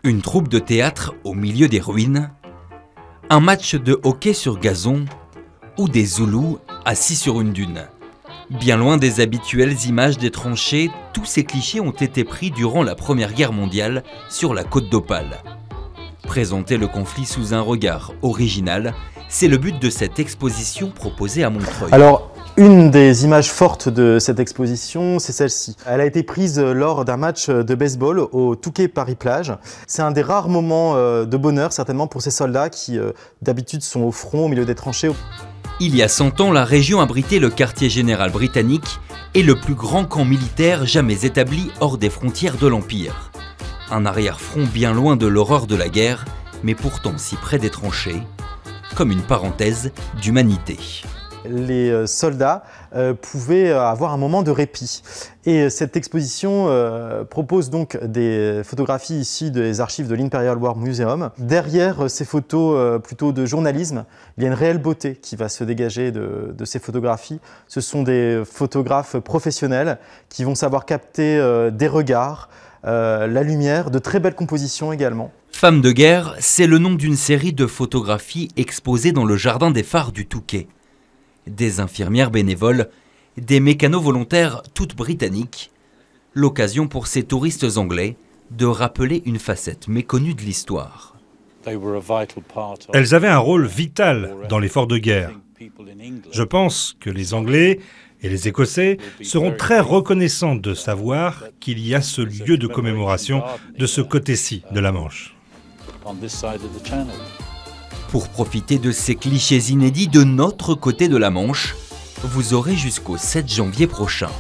Une troupe de théâtre au milieu des ruines, un match de hockey sur gazon ou des Zoulous assis sur une dune. Bien loin des habituelles images des tranchées, tous ces clichés ont été pris durant la Première Guerre mondiale sur la côte d'Opale. Présenter le conflit sous un regard original, c'est le but de cette exposition proposée à Montreuil. Alors, une des images fortes de cette exposition, c'est celle-ci. Elle a été prise lors d'un match de baseball au Touquet Paris-Plage. C'est un des rares moments de bonheur, certainement, pour ces soldats qui, d'habitude, sont au front, au milieu des tranchées. Il y a 100 ans, la région abritait le quartier général britannique et le plus grand camp militaire jamais établi hors des frontières de l'Empire. Un arrière-front bien loin de l'horreur de la guerre, mais pourtant si près des tranchées, comme une parenthèse d'humanité. Les soldats pouvaient avoir un moment de répit. Et cette exposition propose donc des photographies issues des archives de l'Imperial War Museum. Derrière ces photos plutôt de journalisme, il y a une réelle beauté qui va se dégager de ces photographies. Ce sont des photographes professionnels qui vont savoir capter des regards, la lumière, de très belles compositions également. Femmes de guerre, c'est le nom d'une série de photographies exposées dans le jardin des phares du Touquet. Des infirmières bénévoles, des mécanos volontaires toutes britanniques, l'occasion pour ces touristes anglais de rappeler une facette méconnue de l'histoire. Elles avaient un rôle vital dans l'effort de guerre. Je pense que les Anglais et les Écossais seront très reconnaissants de savoir qu'il y a ce lieu de commémoration de ce côté-ci de la Manche. Pour profiter de ces clichés inédits de notre côté de la Manche, vous aurez jusqu'au 7 janvier prochain.